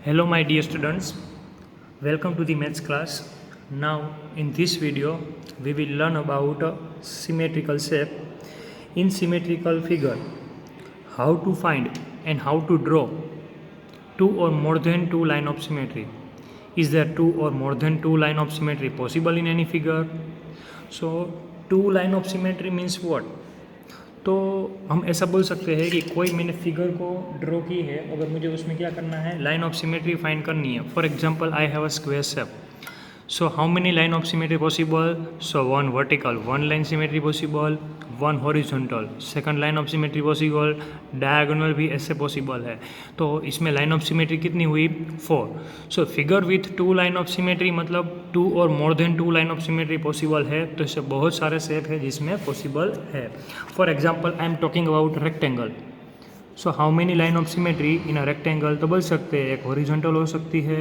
Hello my dear students, welcome to the maths class. Now in this video we will learn about symmetrical shape in symmetrical figure, how to find and how to draw two or more than two line of symmetry. Is there two or more than two line of symmetry possible in any figure? So two line of symmetry means what? तो हम ऐसा बोल सकते हैं कि कोई मैंने figure को ड्रॉ की है, अगर मुझे उसमें क्या करना है, लाइन ऑफ सिमेट्री फाइंड करनी है. For example I have a square shape. So how many line of symmetry possible? So one vertical, one line symmetry possible, one horizontal, second line of symmetry possible, diagonal भी ऐसे possible है. तो इसमें line of symmetry कितनी हुई? 4. So figure with two line of symmetry मतलब two और more than two line of symmetry possible है. तो इससे बहुत सारे shape है जिसमें possible है. For example I am talking about rectangle. So how many line of symmetry in a rectangle? तो बोल सकते हैं एक हॉरिजॉन्टल हो सकती है,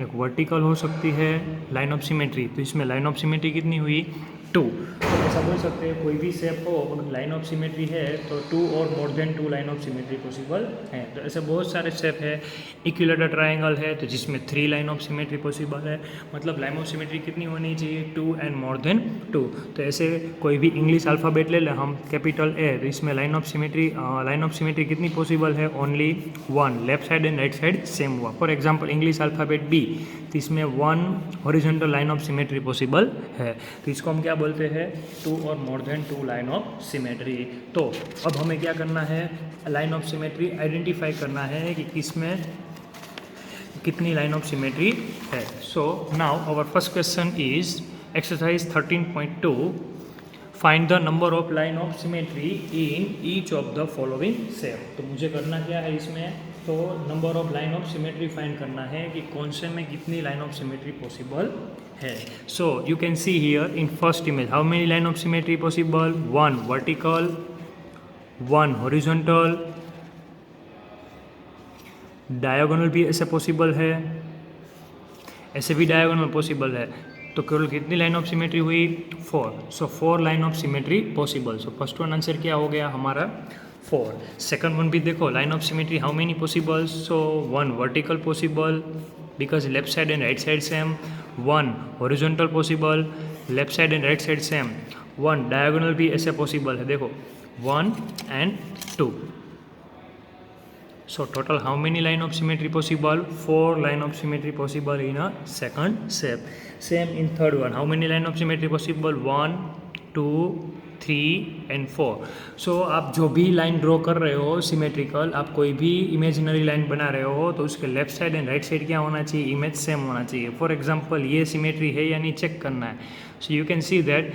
एक वर्टिकल हो सकती है लाइन ऑफ सिमेट्री. तो इसमें लाइन ऑफ सिमेट्री कितनी हुई? 2. तो ऐसा बोल सकते हैं कोई भी शेप हो अगर लाइन ऑफ सिमेट्री है तो 2 और more than 2 line of symmetry possible है. तो ऐसे बहुत सारे शेप है. इक्विलेटरल ट्रायंगल है तो जिसमें 3 लाइन ऑफ सिमेट्री पॉसिबल है, मतलब लाइन ऑफ सिमेट्री कितनी होनी चाहिए? 2 एंड मोर देन 2. तो ऐसे कोई भी इंग्लिश अल्फ़ाबेट ले लें हम, कैपिटल ए, तो इसमें लाइन ऑफ सिमेट्री कितनी पॉसिबल है? Only 1. Left side and right side same हुआ. For example English alphabet B, तो इसमें 1 horizontal line of symmetry possible है. तो इसको हम क्या बोलते हैं? 2 और more than 2 line of symmetry. तो अब हमें क्या करना है? लाइन ऑफ सिमेट्री आइडेंटिफाई करना है कि किसमें कितनी लाइन ऑफ सिमेट्री है. So now our first question is exercise 13.2. Find the number of line of symmetry in each of the following shape. तो मुझे करना क्या है इसमें? तो number of line of symmetry find करना है कि कौन से में कितनी लाइन ऑफ सिमेट्री पॉसिबल है. So you can see here in first image how many line of symmetry possible? 1 vertical, 1 horizontal, diagonal भी ऐसे पॉसिबल है, ऐसे भी डायगोनल पॉसिबल है. तो केवल कितनी लाइन ऑफ सिमेट्री हुई? 4. सो 4 line of symmetry possible. So first one answer क्या हो गया हमारा? 4. सेकंड वन भी देखो, line of symmetry how many possible? So 1 vertical possible because left side and right side same, 1 horizontal possible, left side and right side same, 1 diagonal भी ऐसे possible है. देखो 1 and 2. So total how many line of symmetry possible? 4 line of symmetry possible in a second shape. Same in third one. How many line of symmetry possible? 1, 2, 3 and 4. So आप जो भी line draw कर रहे हो symmetrical, आप कोई भी imaginary line बना रहे हो तो उसके left side and right side क्या होना चाहिए? इमेज सेम होना चाहिए. फॉर एग्जांपल ये सिमेट्री है या नहीं चेक करना है. So you can see that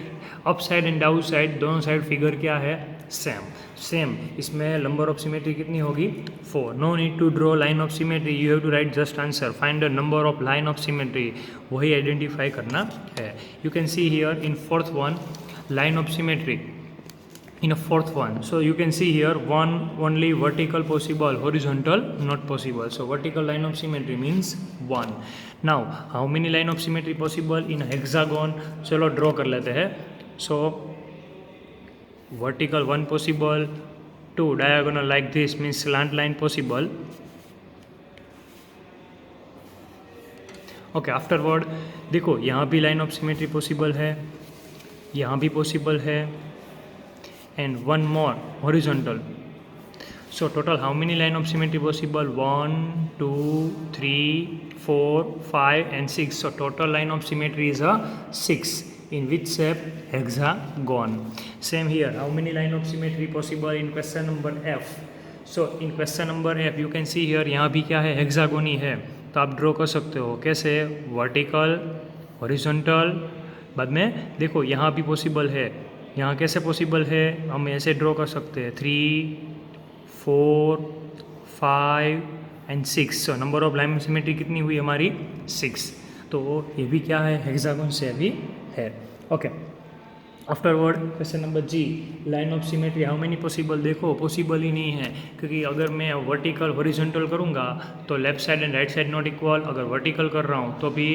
up side and down side दोनों साइड फिगर क्या है? सेम. इसमें नंबर ऑफ सिमेट्री कितनी होगी? 4. No need to draw line of symmetry, you have to write just answer. Find the number of line of symmetry, वही identify करना है. You can see here in fourth one line of symmetry in a fourth one. So you can see here one only vertical possible, horizontal not possible. So vertical line of symmetry means 1. Now how many line of symmetry possible in a hexagon? चलो draw कर लेते हैं. So vertical 1 possible, 2 diagonal like this means slant line possible. Okay afterward देखो यहाँ भी line of symmetry possible है, यहाँ भी पॉसिबल है, and 1 more horizontal. So total how many line of symmetry possible? 1, 2, 3, 4, 5 and 6. So total line of symmetry is a 6. In which shape? Hexagon. Same here how many line of symmetry possible in question number F. So in question number F you can see here यहाँ भी क्या है? Hexagon ही है. तो आप draw कर सकते हो. कैसे? वर्टिकल, हॉरिजॉन्टल, बाद में देखो यहाँ भी पॉसिबल है. यहाँ कैसे पॉसिबल है? हम ऐसे ड्रॉ कर सकते हैं 3, 4, 5 and 6. So number of line symmetry कितनी हुई हमारी? 6. तो ये भी क्या है? हेक्सागोन से भी है. Okay afterward question number G, line of symmetry how many possible? देखो पॉसिबल ही नहीं है, क्योंकि अगर मैं वर्टिकल हॉरिजॉन्टल करूँगा तो left side and right side not equal, अगर वर्टिकल कर रहा हूँ तो भी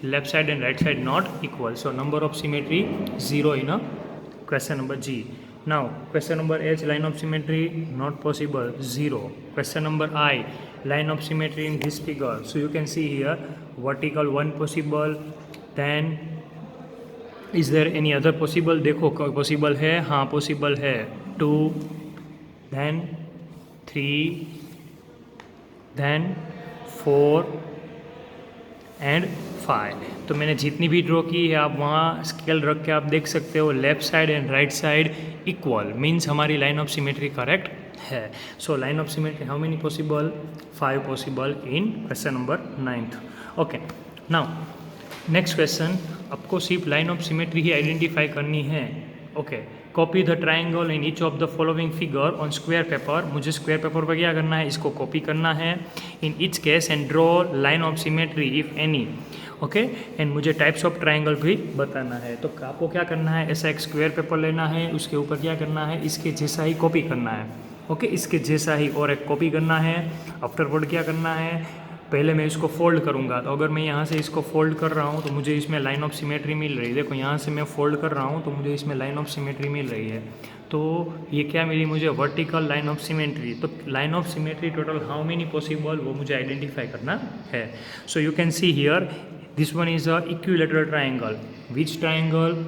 left side and right side not equal. So number of symmetry 0 in a question number G. Now, question number H, line of symmetry, not possible, 0. Question number I, line of symmetry in this figure. So you can see here, vertical 1 possible, then is there any other possible? देखो possible है, हाँ possible है, 2, then 3, then 4 and 5. तो मैंने जितनी भी draw की है आप वहाँ स्केल रख के आप देख सकते हो, left side and right side equal, means हमारी लाइन ऑफ सिमेट्री करेक्ट है. So line of symmetry how many possible? 5 possible in question number 9th. Okay, now next question, आपको सिर्फ line of symmetry he identify करनी है. Okay, copy the triangle in each of the following figure on square paper. मुझे square paper पर क्या करना है, इसको कॉपी करना है in each case and draw line of symmetry if any. Okay, and मुझे टाइप्स ऑफ ट्राइंगल भी बताना है. तो आपको क्या करना है, ऐसा एक स्क्वायर पेपर लेना है, उसके ऊपर क्या करना है, इसके जैसा ही कॉपी करना है. ओके, इसके जैसा ही और एक कॉपी करना है. आफ्टरवर्ड क्या करना है, पहले मैं इसको फोल्ड करूँगा. तो अगर मैं यहाँ से इसको फोल्ड कर रहा हूँ तो मुझे इसमें लाइन ऑफ सिमेट्री मिल रही है. देखो यहाँ से मैं फोल्ड कर रहा हूँ तो मुझे इसमें लाइन ऑफ सिमेट्री मिल रही है. तो ये क्या मिली मुझे, वर्टिकल लाइन ऑफ सिमेट्री. तो line of symmetry total how many possible, वो मुझे आइडेंटिफाई करना है. So you can see here this one is a equilateral triangle. Which triangle?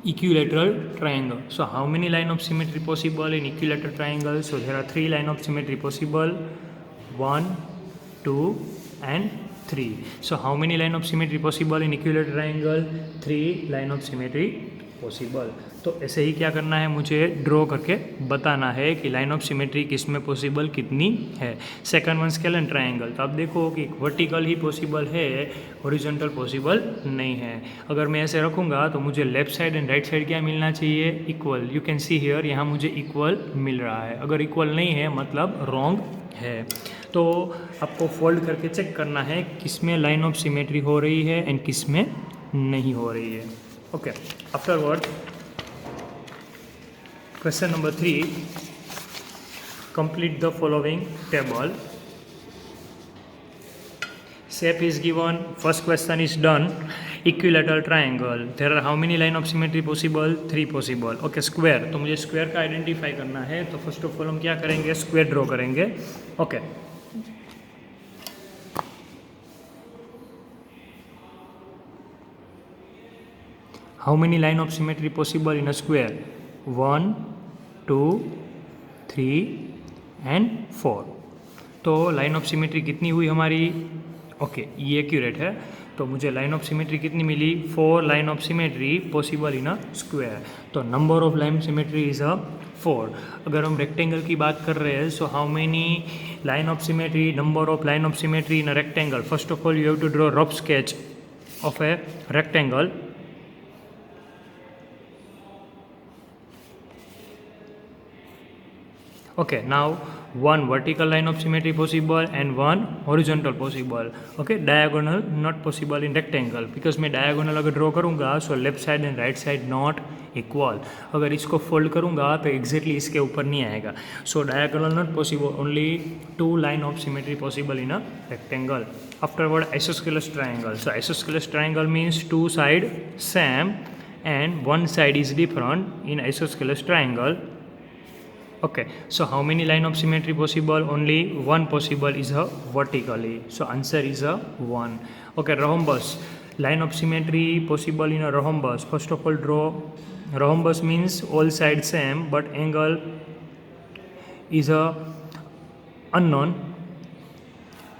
equilateral triangle. So how many line of symmetry possible in equilateral triangle? So there are 3 line of symmetry possible, 1, 2 and 3. So how many line of symmetry possible in equilateral triangle? 3 line of symmetry possible. तो ऐसे ही क्या करना है, मुझे draw करके बताना है कि लाइन ऑफ सिमेट्री किस में पॉसिबल कितनी है. Second one scalene triangle. तो आप देखो कि वर्टिकल ही पॉसिबल है, हॉरिजॉन्टल पॉसिबल नहीं है. अगर मैं ऐसे रखूँगा तो मुझे left side and right side क्या मिलना चाहिए, equal. You can see here, यहाँ मुझे इक्वल मिल रहा है. अगर इक्वल नहीं है मतलब रॉन्ग है. तो आपको फोल्ड करके चेक करना है किस में लाइन ऑफ सिमेट्री हो रही है एंड किस में नहीं हो रही है. Okay, afterward question number 3, complete the following table. Shape is given. First question is done. Equilateral triangle. There are how many line of symmetry possible? 3 possible. Okay, square. तो मुझे square का आइडेंटिफाई करना है. तो फर्स्ट ऑफ ऑल हम क्या करेंगे, square draw करेंगे. Okay, how many line of symmetry possible in a square? 1, 2, 3 and 4. तो लाइन ऑफ सिमेट्री कितनी हुई हमारी? ओके, ये एक्यूरेट है. तो मुझे लाइन ऑफ सिमेट्री कितनी मिली? 4 line of symmetry possible in a square. तो number of line symmetry is a 4. अगर हम रेक्टेंगल की बात कर रहे हैं, so how many line of symmetry, number of line of symmetry in a rectangle. First of all you have to draw rough sketch of a rectangle. Okay, now one vertical line of symmetry possible and one horizontal possible. Okay, diagonal not possible in rectangle because मैं diagonal अगर draw करूँगा so left side and right side not equal. अगर इसको fold करूँगा तो exactly इसके ऊपर नहीं आएगा. So diagonal not possible, only 2 line of symmetry possible in a rectangle. Afterward, isosceles triangle. So isosceles triangle means 2 side same and one side is different in isosceles triangle. Okay, so how many line of symmetry possible? Only one possible is a vertically. So answer is a 1. Okay, rhombus. Line of symmetry possible in a rhombus. First of all, draw. Rhombus means all sides same but angle is a unknown.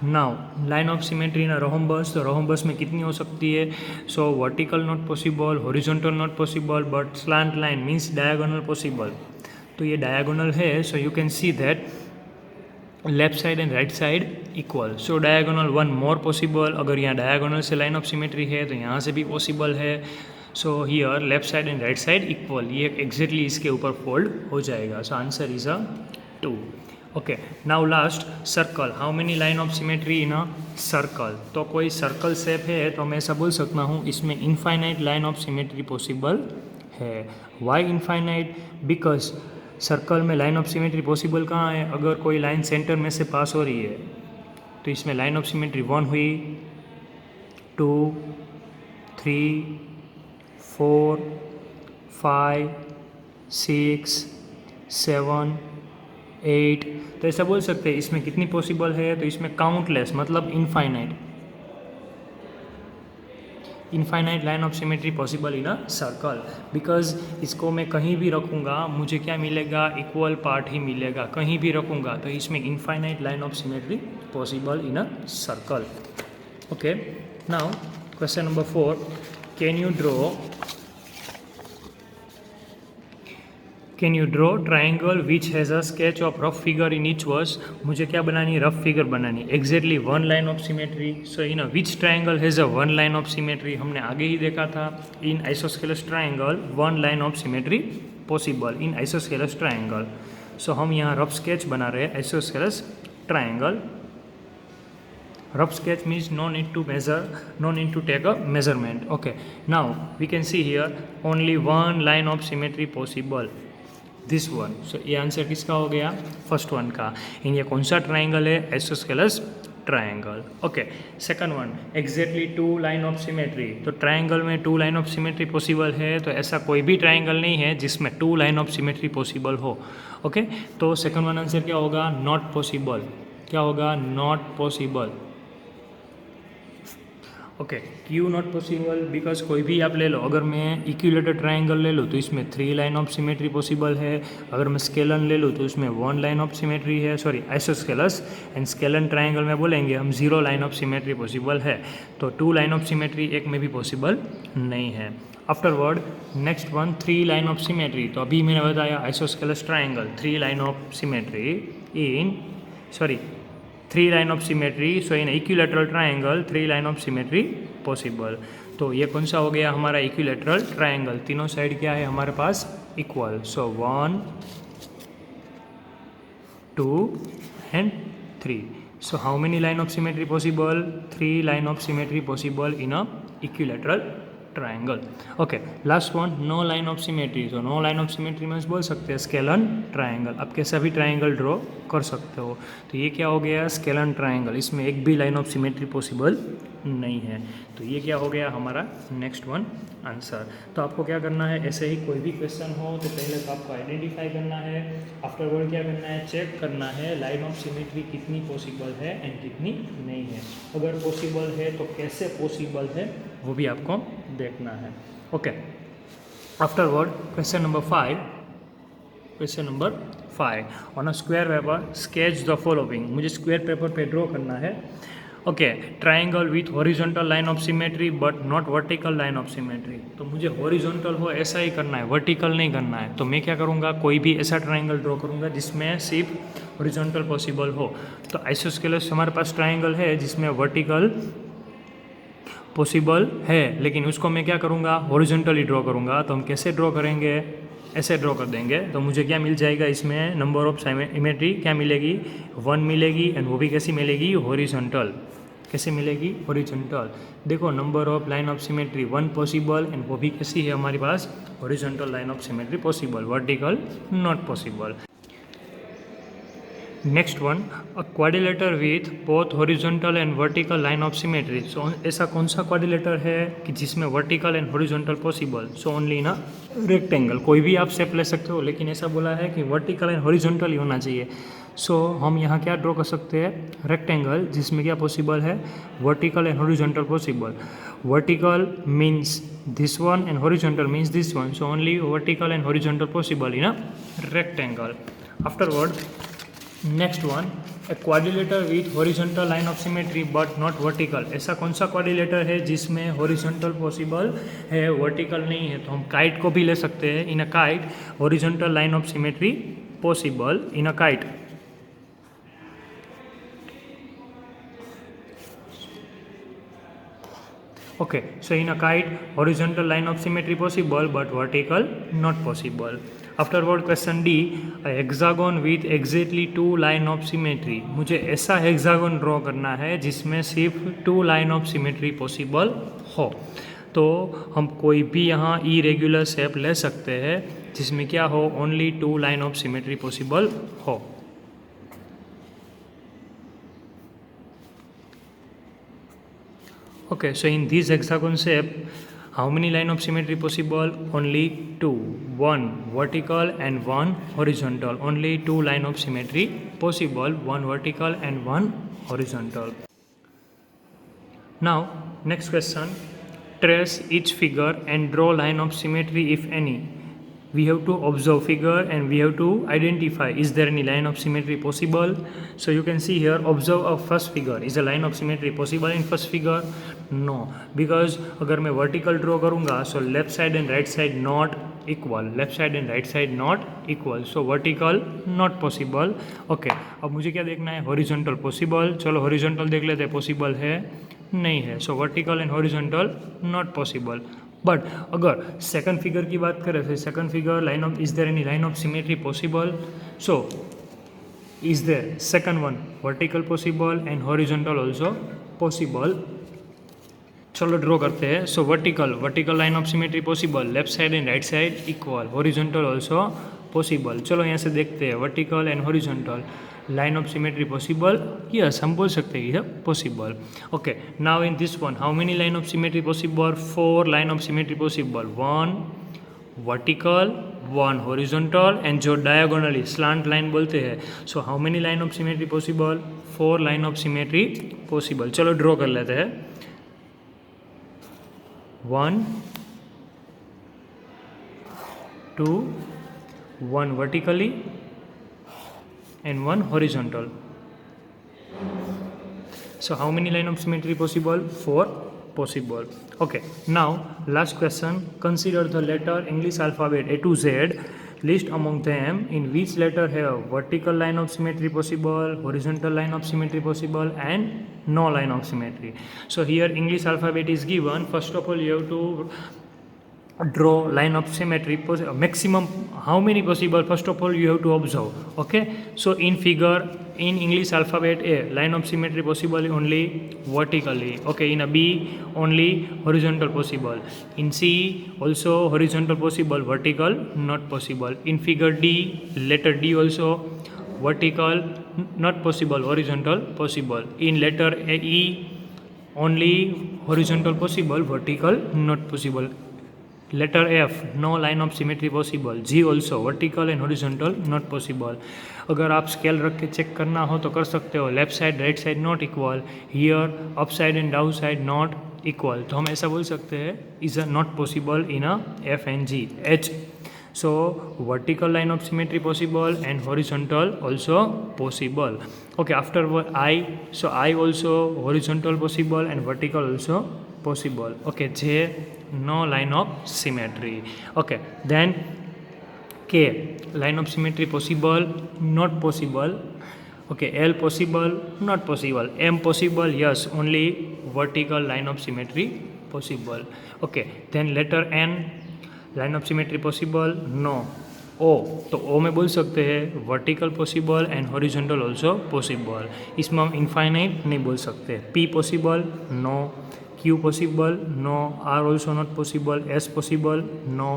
Now line of symmetry in a rhombus. तो rhombus में कितनी हो सकती है? So vertical not possible, horizontal not possible, but slant line means diagonal possible. तो ये diagonal है. So you can see that left side and right side equal. So diagonal 1 more possible. अगर यहाँ डायगोनल से लाइन ऑफ सिमेट्री है तो यहाँ से भी पॉसिबल है. So here left side and right side equal, ये एग्जैक्टली इसके ऊपर फोल्ड हो जाएगा. So answer is a 2. Okay, now last circle. How many line of symmetry in a circle. तो कोई सर्कल शेप है तो मैं ऐसा बोल सकता हूँ इसमें infinite line of symmetry possible है. Why infinite? बिकॉज सर्कल में लाइन ऑफ सिमेट्री पॉसिबल कहाँ है? अगर कोई लाइन सेंटर में से पास हो रही है तो इसमें लाइन ऑफ सिमेट्री 1 हुई, 2, 3, 4, 5, 6, 7, 8। तो ऐसा बोल सकते हैं इसमें कितनी पॉसिबल है, तो इसमें काउंटलेस मतलब infinite line of symmetry possible in a circle. Because इसको मैं कहीं भी रखूँगा मुझे क्या मिलेगा, इक्वल पार्ट ही मिलेगा, कहीं भी रखूँगा तो इसमें infinite line of symmetry possible in a circle. Okay, now question number 4, can you draw triangle which has a sketch of rough figure in each verse. मुझे क्या बनानी है, रफ फिगर बनानी, exactly one line of symmetry. So in which triangle has a one line of symmetry, हमने आगे ही देखा था in isosceles triangle one line of symmetry possible in isosceles triangle. सो हम यहाँ रफ स्केच बना रहे हैं isosceles triangle. Rough sketch means no need to take a measurement. Okay, now we can see here only one line of symmetry possible, this one. So ये answer किसका हो गया, first one का। इन ये कौन सा ट्राइंगल है, isosceles triangle. Okay, second one, exactly two line of symmetry. तो ट्राइंगल में two line of symmetry possible है, तो ऐसा कोई भी ट्राइंगल नहीं है जिसमें two line of symmetry possible हो। ओके, तो सेकंड वन आंसर क्या होगा, नॉट पॉसिबल। क्या होगा, नॉट पॉसिबल। ओके, क्यों नॉट पॉसिबल, बिकॉज कोई भी आप ले लो, अगर मैं इक्विलेटर ट्राइंगल ले लूँ तो इसमें three line of symmetry possible है। अगर मैं स्केलन ले लूँ तो इसमें वन लाइन ऑफ सिमेट्री है, sorry isosceles and scalene triangle में बोलेंगे हम zero line of symmetry possible है। तो टू लाइन ऑफ सिमेट्री एक में भी पॉसिबल नहीं है। Afterward next one, three line of symmetry. तो अभी मैंने बताया isosceles triangle, three line of symmetry in, sorry three line of symmetry, so in equilateral triangle three line of symmetry possible. तो ये कौन सा हो गया हमारा, इक्विलेटरल ट्राइंगल, तीनों साइड क्या है हमारे पास, equal. So 1, 2 and 3। So how many line of symmetry possible, three line of symmetry possible in a equilateral triangle. Okay, last one, no line of symmetry. तो नो लाइन ऑफ सिमेट्री में बोल सकते हैं scalene triangle. आप कैसा भी triangle draw कर सकते हो। तो ये क्या हो गया, स्केलन ट्राइंगल, इसमें एक भी लाइन ऑफ सिमेट्री पॉसिबल नहीं है। तो ये क्या हो गया हमारा नेक्स्ट वन आंसर। तो आपको क्या करना है, ऐसे ही कोई भी क्वेश्चन हो तो पहले तो आपको आइडेंटिफाई करना है, आफ्टरवर्ड क्या करना है, चेक करना है लाइन ऑफ सिमेट्री कितनी पॉसिबल है एंड कितनी नहीं है। अगर पॉसिबल है तो कैसे पॉसिबल है वो भी आपको देखना है। Okay, afterward question number 5, on a square paper sketch the following. मुझे स्क्वायर पेपर पे ड्रॉ करना है। Okay, triangle with horizontal line of symmetry but not vertical line of symmetry. तो मुझे हॉरिजॉन्टल हो ऐसा ही करना है, वर्टिकल नहीं करना है। तो मैं क्या करूँगा, कोई भी ऐसा ट्राइंगल ड्रॉ करूँगा जिसमें सिर्फ हॉरिजॉन्टल पॉसिबल हो। तो आइसोस्केलस हमारे पास ट्राइंगल है जिसमें वर्टिकल पॉसिबल है, लेकिन उसको मैं क्या करूँगा, हॉरिजॉन्टली ड्रॉ करूँगा। तो हम कैसे ड्रॉ करेंगे, ऐसे ड्रॉ कर देंगे। तो मुझे क्या मिल जाएगा, इसमें नंबर ऑफ सिमेट्री क्या मिलेगी, 1 मिलेगी एंड वो भी कैसी मिलेगी, हॉरिजॉन्टल। कैसे मिलेगी, हॉरिजॉन्टल। देखो number of line of symmetry 1 possible and वो भी कैसी है हमारे पास, horizontal line of symmetry possible, vertical not possible. Next one, a quadrilateral with both horizontal and vertical line of symmetry. So ऐसा कौन सा क्वाड्रिलेटर है कि जिसमें vertical and horizontal possible. So only in a rectangle, कोई भी आप shape ले सकते हो, लेकिन ऐसा बोला है कि वर्टिकल एंड हॉरिजॉन्टल ही होना चाहिए। सो हम यहाँ क्या ड्रॉ कर सकते हैं, रेक्टेंगल जिसमें क्या पॉसिबल है, vertical and horizontal possible. Vertical means this one and horizontal means this one, so only vertical and horizontal possible in a rectangle. Afterward next one, A quadrilateral with horizontal line of symmetry but not vertical. ऐसा कौन सा quadrilateral है जिसमें horizontal possible है, vertical नहीं है। तो हम काइट को भी ले सकते हैं। In a kite horizontal line of symmetry possible in a kite. Okay, so in a kite, horizontal line of symmetry possible but vertical not possible. Afterward question D, a hexagon with exactly 2 line of symmetry. मुझे ऐसा hexagon draw करना है जिसमें सिर्फ 2 line of symmetry possible हो। तो हम कोई भी यहाँ इरेगुलर शेप ले सकते हैं जिसमें क्या हो, only 2 line of symmetry possible हो। Okay, so in this hexagon shape, How many line of symmetry possible? Only two. One vertical and one horizontal. Only two line of symmetry possible. One vertical and one horizontal. Now, next question. Trace each figure and draw line of symmetry if any. We have to observe figure and we have to identify is there any line of symmetry possible. So you can see here, observe a first figure. Is a line of symmetry possible in first figure? No, because अगर मैं vertical draw करूँगा so left side and right side not equal, left side and right side not equal, so vertical not possible. Okay, अब मुझे क्या देखना है? horizontal possible. चलो horizontal देख लेते हैं, possible है नहीं है, so vertical and horizontal not possible. But अगर सेकंड फिगर की बात करें तो second figure line of is there any line of symmetry possible. So is there second one vertical possible and horizontal also possible. चलो draw करते हैं. So vertical line of symmetry possible, left side and right side equal, horizontal also possible. चलो यहाँ से देखते हैं vertical and horizontal line of symmetry possible. Yes, हम बोल सकते हैं ये possible. Okay, now in this one how many line of symmetry possible? 4 line of symmetry possible. 1 vertical, 1 horizontal and जो diagonally slant line बोलते हैं. So how many line of symmetry possible? 4 line of symmetry possible. चलो draw कर लेते हैं. 1 2 1 vertically and one horizontal. So how many line of symmetry possible? 4 possible. Okay, now last question. Consider the letter English alphabet A to Z. List among them in which letter have vertical line of symmetry possible, horizontal line of symmetry possible and no line of symmetry. So here English alphabet is given. First of all you have to draw line of symmetry, maximum how many possible. First of all you have to observe. Okay, so in figure in English alphabet A line of symmetry possible only vertically. Okay, in a B only horizontal possible. In C also horizontal possible, vertical not possible. In figure D letter D also vertical not possible, horizontal possible. In letter E only horizontal possible, vertical not possible. Letter F no line of symmetry possible. G also vertical and horizontal not possible. अगर आप scale रख के check करना हो तो कर सकते हो. Left side right side not equal, here up side and down side not equal, तो हम ऐसा बोल सकते हैं is a not possible in a F and G. H so vertical line of symmetry possible and horizontal also possible. Okay, after I, so I also horizontal possible and vertical also possible. Okay, J no line of symmetry. Okay, then K line of symmetry possible not possible. Okay, L possible not possible. M possible yes, only vertical line of symmetry possible. Okay, then letter N line of symmetry possible no. O तो O में बोल सकते हैं vertical possible and horizontal also possible. इसमें हम infinite नहीं बोल सकते. P possible no. Q possible no. R also not possible. S possible no.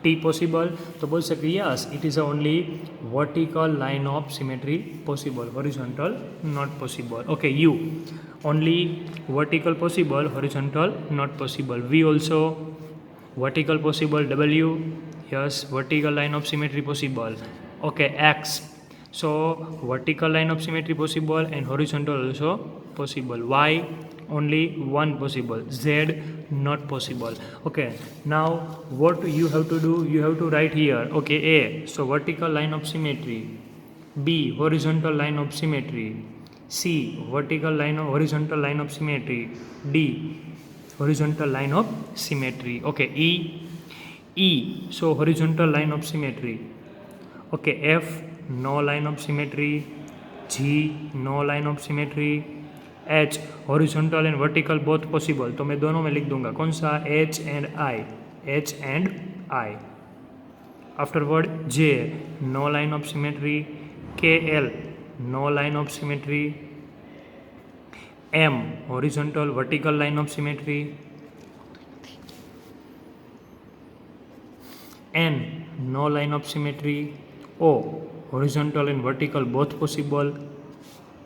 T possible तो बोल सकते yes, it is only vertical line of symmetry possible, horizontal not possible. Okay, U only vertical possible, horizontal not possible. V also vertical possible. W yes, vertical line of symmetry possible. Okay, X so vertical line of symmetry possible and horizontal also possible. Y only one possible. Z not possible. Okay, now what you have to do, you have to write here. Okay, A so vertical line of symmetry, B horizontal line of symmetry, C vertical line of horizontal line of symmetry, D horizontal line of symmetry. Okay, E so horizontal line of symmetry. Okay, F no line of symmetry, G no line of symmetry, H horizontal and vertical both possible. तो मैं दोनों में लिख दूंगा कौन सा, H and I, H and I. Afterward J no line of symmetry, K L no line of symmetry, M horizontal vertical line of symmetry, N no line of symmetry, O horizontal and vertical both possible,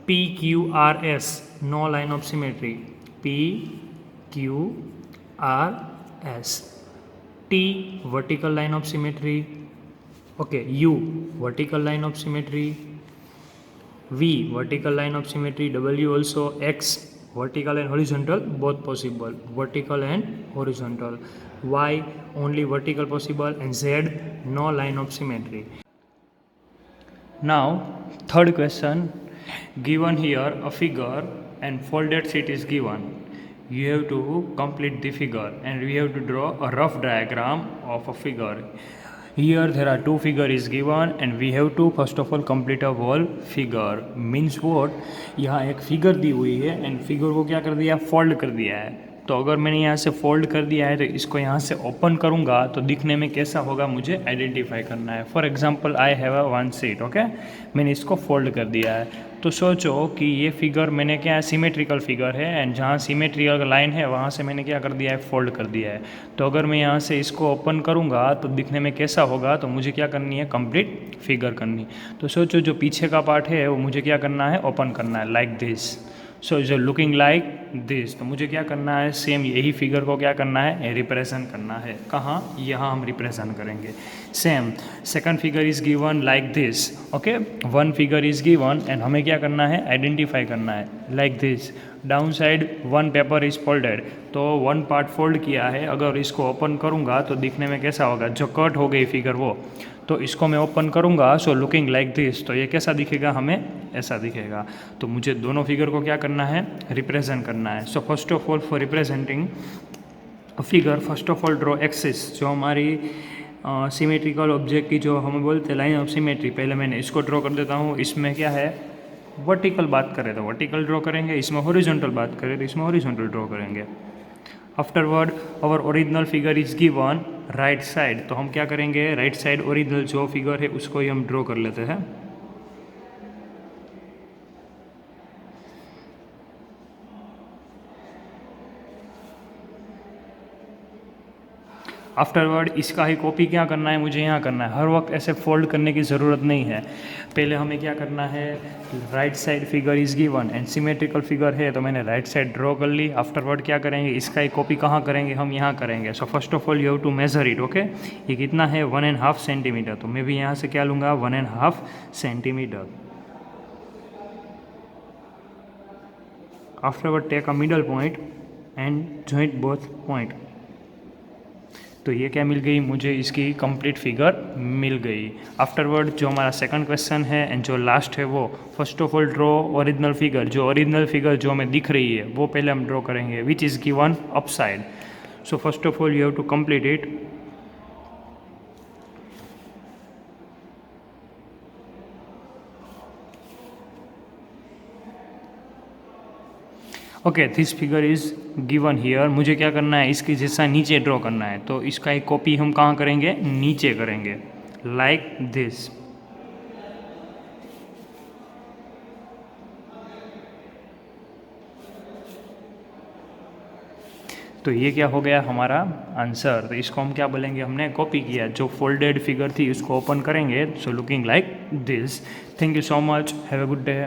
P Q R S no line of symmetry, P Q R S. T, vertical line of symmetry. Okay, U, vertical line of symmetry. V, vertical line of symmetry. W also. X, vertical and horizontal, both possible, vertical and horizontal. Y, only vertical possible, and Z, no line of symmetry. Now, third question, given here a figure and folded sheet is given. You have to complete the figure and we have to draw a rough diagram of a figure. Here there are two figure is given and we have to first of all complete a whole figure. Means what? यहाँ एक figure दी हुई है and figure को क्या कर दिया, fold कर दिया है. तो अगर मैंने यहाँ से फोल्ड कर दिया है तो इसको यहाँ से ओपन करूँगा तो दिखने में कैसा होगा मुझे आइडेंटिफाई करना है. For example I have a one sheet. Okay, मैंने इसको फोल्ड कर दिया है. तो सोचो कि ये फिगर मैंने क्या है, सिमेट्रिकल फिगर है एंड जहाँ सिमेट्रिकल लाइन है वहाँ से मैंने क्या कर दिया है, फोल्ड कर दिया है. तो अगर मैं यहाँ से इसको ओपन करूँगा तो दिखने में कैसा होगा, तो मुझे क्या करनी है, कंप्लीट फिगर करनी. तो सोचो जो पीछे का पार्ट है वो मुझे क्या करना है, ओपन करना है लाइक दिस. सो जो लुकिंग लाइक दिस. तो मुझे क्या करना है, सेम यही फिगर को क्या करना है, रिप्रेजेंट करना है. कहाँ, यहाँ हम रिप्रेजेंट करेंगे. Same second figure is given like this. Okay, one figure is given and हमें क्या करना है, आइडेंटिफाई करना है like this. Down side one paper is folded. तो वन पार्ट फोल्ड किया है, अगर इसको ओपन करूँगा तो दिखने में कैसा होगा, जो कट हो गई फिगर वो. तो इसको मैं ओपन करूँगा, सो लुकिंग लाइक दिस. तो ये कैसा दिखेगा, हमें ऐसा दिखेगा. तो मुझे दोनों फिगर को क्या करना है, रिप्रेजेंट करना है. सो first of all for representing figure, first of all draw axis. जो हमारी सिमेट्रिकल ऑब्जेक्ट की जो हम बोलते हैं लाइन ऑफ सिमेट्री, पहले मैंने इसको ड्रॉ कर देता हूँ. इसमें क्या है, वर्टिकल बात करें तो वर्टिकल ड्रॉ करेंगे, इसमें हॉरिजॉन्टल बात करें तो इसमें हॉरिजॉन्टल ड्रॉ करेंगे. Afterward our original figure is given right side. तो हम क्या करेंगे, राइट साइड ओरिजिनल जो फिगर है उसको ही हम ड्रॉ कर लेते हैं. आफ्टरवर्ड इसका ही कॉपी क्या करना है, मुझे यहाँ करना है. हर वक्त ऐसे फोल्ड करने की ज़रूरत नहीं है. पहले हमें क्या करना है, right side figure is given and symmetrical figure है तो मैंने राइट साइड ड्रॉ कर ली. आफ्टरवर्ड क्या करेंगे, इसका ही कॉपी कहाँ करेंगे, हम यहाँ करेंगे. So first of all you have to measure it. Okay, ये कितना है, 1.5 सेंटीमीटर. तो मैं भी यहाँ से क्या लूँगा, 1.5 centimetre. Afterward take a middle point and joint both point. तो ये क्या मिल गई मुझे, इसकी कंप्लीट फिगर मिल गई. आफ्टरवर्ड जो हमारा सेकंड क्वेश्चन है एंड जो लास्ट है वो, first of all draw original figure. जो ओरिजिनल फिगर जो हमें दिख रही है वो पहले हम ड्रॉ करेंगे, which is given up side. So first of all you have to complete it. Okay, this figure is given here. मुझे क्या करना है, इसकी जैसा नीचे ड्रॉ करना है. तो इसका एक कॉपी हम कहाँ करेंगे, नीचे करेंगे लाइक दिस. तो ये क्या हो गया हमारा आंसर. तो इसको हम क्या बोलेंगे, हमने कॉपी किया. जो फोल्डेड फिगर थी उसको ओपन करेंगे. So looking like this. Thank you so much, have a good day.